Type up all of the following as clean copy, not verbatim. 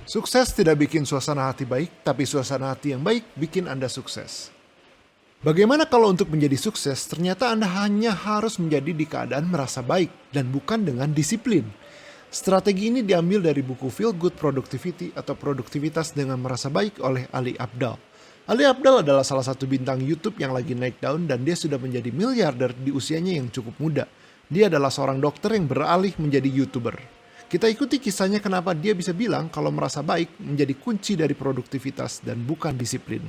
Sukses tidak bikin suasana hati baik, tapi suasana hati yang baik bikin Anda sukses. Bagaimana kalau untuk menjadi sukses, ternyata Anda hanya harus menjadi di keadaan merasa baik dan bukan dengan disiplin. Strategi ini diambil dari buku Feel Good Productivity atau Produktivitas dengan Merasa Baik oleh Ali Abdaal. Ali Abdaal adalah salah satu bintang YouTube yang lagi naik daun dan dia sudah menjadi miliarder di usianya yang cukup muda. Dia adalah seorang dokter yang beralih menjadi YouTuber. Kita ikuti kisahnya kenapa dia bisa bilang kalau merasa baik menjadi kunci dari produktivitas dan bukan disiplin.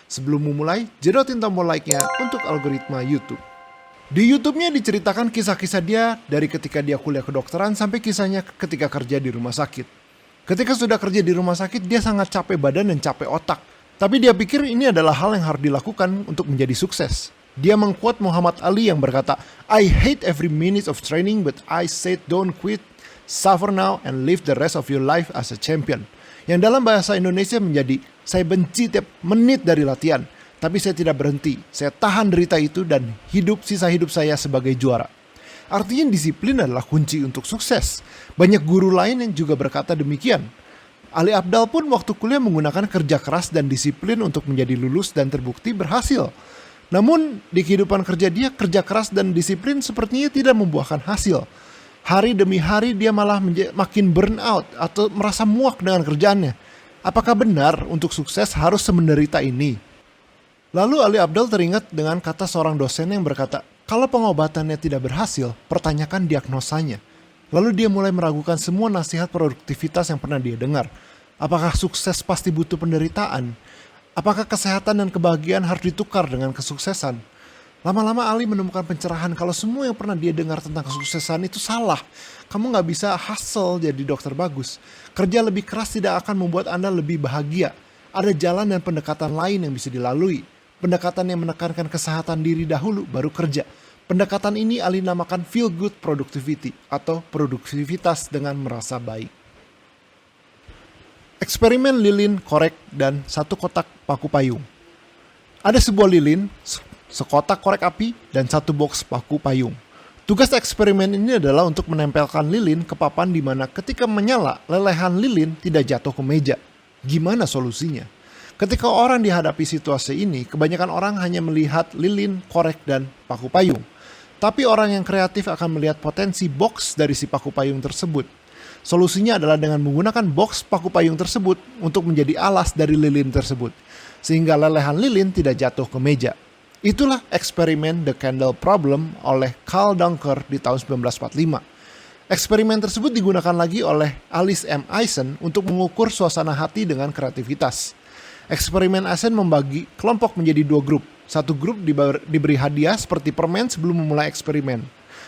Sebelum memulai, jedotin tombol like-nya untuk algoritma YouTube. Di YouTube-nya diceritakan kisah-kisah dia dari ketika dia kuliah kedokteran sampai kisahnya ketika kerja di rumah sakit. Ketika sudah kerja di rumah sakit, dia sangat capek badan dan capek otak. Tapi dia pikir ini adalah hal yang harus dilakukan untuk menjadi sukses. Dia mengquote Muhammad Ali yang berkata, "I hate every minute of training, but I said don't quit. Suffer now and live the rest of your life as a champion." Yang dalam bahasa Indonesia menjadi, saya benci tiap menit dari latihan, tapi saya tidak berhenti. Saya tahan derita itu dan hidup sisa hidup saya sebagai juara. Artinya disiplin adalah kunci untuk sukses. Banyak guru lain yang juga berkata demikian. Ali Abdaal pun waktu kuliah menggunakan kerja keras dan disiplin untuk menjadi lulus dan terbukti berhasil. Namun di kehidupan kerja dia, kerja keras dan disiplin sepertinya tidak membuahkan hasil. Hari demi hari dia malah makin burn out atau merasa muak dengan kerjaannya. Apakah benar untuk sukses harus semenderita ini? Lalu Ali Abdaal teringat dengan kata seorang dosen yang berkata, kalau pengobatannya tidak berhasil, pertanyakan diagnosanya. Lalu dia mulai meragukan semua nasihat produktivitas yang pernah dia dengar. Apakah sukses pasti butuh penderitaan? Apakah kesehatan dan kebahagiaan harus ditukar dengan kesuksesan? Lama-lama Ali menemukan pencerahan kalau semua yang pernah dia dengar tentang kesuksesan itu salah. Kamu gak bisa hustle jadi dokter bagus. Kerja lebih keras tidak akan membuat Anda lebih bahagia. Ada jalan dan pendekatan lain yang bisa dilalui. Pendekatan yang menekankan kesehatan diri dahulu baru kerja. Pendekatan ini Ali namakan Feel Good Productivity atau produktivitas dengan merasa baik. Eksperimen lilin, korek, dan satu kotak paku payung. Ada sebuah lilin, sekotak korek api, dan satu box paku payung. Tugas eksperimen ini adalah untuk menempelkan lilin ke papan di mana ketika menyala, lelehan lilin tidak jatuh ke meja. Gimana solusinya? Ketika orang dihadapi situasi ini, kebanyakan orang hanya melihat lilin, korek, dan paku payung. Tapi orang yang kreatif akan melihat potensi box dari si paku payung tersebut. Solusinya adalah dengan menggunakan box paku payung tersebut untuk menjadi alas dari lilin tersebut. Sehingga lelehan lilin tidak jatuh ke meja. Itulah eksperimen The Candle Problem oleh Carl Dunker di tahun 1945. Eksperimen tersebut digunakan lagi oleh Alice M. Eisen untuk mengukur suasana hati dengan kreativitas. Eksperimen Eisen membagi kelompok menjadi dua grup. Satu grup diberi hadiah seperti permen sebelum memulai eksperimen.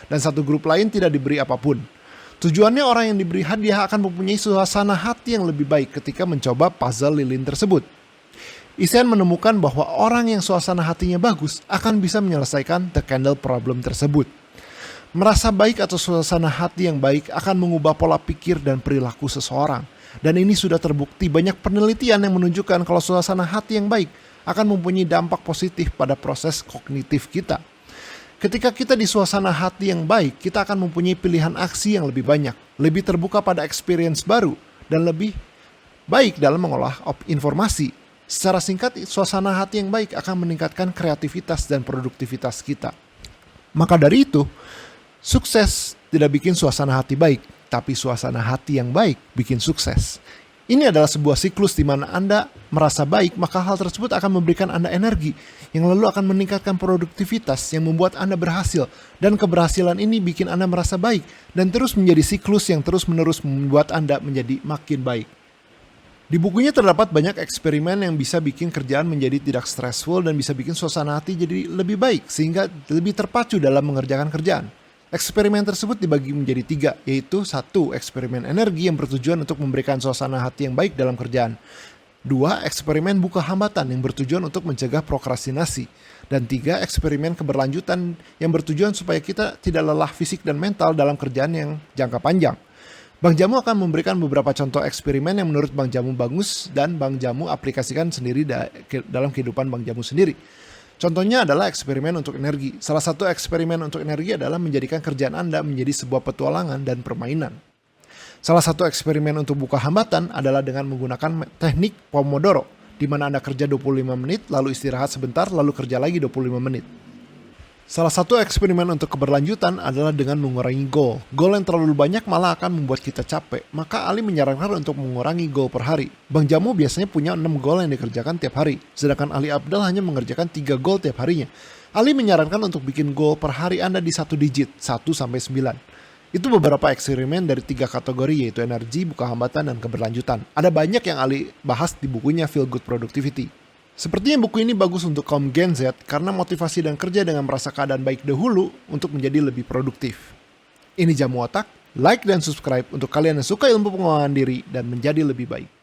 Dan satu grup lain tidak diberi apapun. Tujuannya orang yang diberi hadiah akan mempunyai suasana hati yang lebih baik ketika mencoba puzzle lilin tersebut. Eisen menemukan bahwa orang yang suasana hatinya bagus akan bisa menyelesaikan The Candle Problem tersebut. Merasa baik atau suasana hati yang baik akan mengubah pola pikir dan perilaku seseorang. Dan ini sudah terbukti, banyak penelitian yang menunjukkan kalau suasana hati yang baik akan mempunyai dampak positif pada proses kognitif kita. Ketika kita di suasana hati yang baik, kita akan mempunyai pilihan aksi yang lebih banyak, lebih terbuka pada experience baru, dan lebih baik dalam mengolah informasi. Secara singkat, suasana hati yang baik akan meningkatkan kreativitas dan produktivitas kita. Maka dari itu, sukses tidak bikin suasana hati baik, tapi suasana hati yang baik bikin sukses. Ini adalah sebuah siklus di mana Anda merasa baik, maka hal tersebut akan memberikan Anda energi, yang lalu akan meningkatkan produktivitas yang membuat Anda berhasil. Dan keberhasilan ini bikin Anda merasa baik, dan terus menjadi siklus yang terus-menerus membuat Anda menjadi makin baik. Di bukunya terdapat banyak eksperimen yang bisa bikin kerjaan menjadi tidak stressful dan bisa bikin suasana hati jadi lebih baik, sehingga lebih terpacu dalam mengerjakan kerjaan. Eksperimen tersebut dibagi menjadi 3, yaitu 1. Eksperimen energi yang bertujuan untuk memberikan suasana hati yang baik dalam kerjaan. 2. Eksperimen buka hambatan yang bertujuan untuk mencegah prokrastinasi. Dan 3. Eksperimen keberlanjutan yang bertujuan supaya kita tidak lelah fisik dan mental dalam kerjaan yang jangka panjang. Bang Jamu akan memberikan beberapa contoh eksperimen yang menurut Bang Jamu bagus dan Bang Jamu aplikasikan sendiri dalam kehidupan Bang Jamu sendiri. Contohnya adalah eksperimen untuk energi. Salah satu eksperimen untuk energi adalah menjadikan kerjaan Anda menjadi sebuah petualangan dan permainan. Salah satu eksperimen untuk buka hambatan adalah dengan menggunakan teknik Pomodoro, di mana Anda kerja 25 menit, lalu istirahat sebentar, lalu kerja lagi 25 menit. Salah satu eksperimen untuk keberlanjutan adalah dengan mengurangi goal. Goal yang terlalu banyak malah akan membuat kita capek, maka Ali menyarankan untuk mengurangi goal per hari. Bang Jamu biasanya punya 6 goal yang dikerjakan tiap hari, sedangkan Ali Abdal hanya mengerjakan 3 goal tiap harinya. Ali menyarankan untuk bikin goal per hari Anda di 1 digit, 1-9. Itu beberapa eksperimen dari 3 kategori, yaitu energi, buka hambatan, dan keberlanjutan. Ada banyak yang Ali bahas di bukunya Feel Good Productivity. Sepertinya buku ini bagus untuk kaum Gen Z karena motivasi dan kerja dengan merasa keadaan baik dahulu untuk menjadi lebih produktif. Ini Jamu Otak, like dan subscribe untuk kalian yang suka ilmu pengembangan diri dan menjadi lebih baik.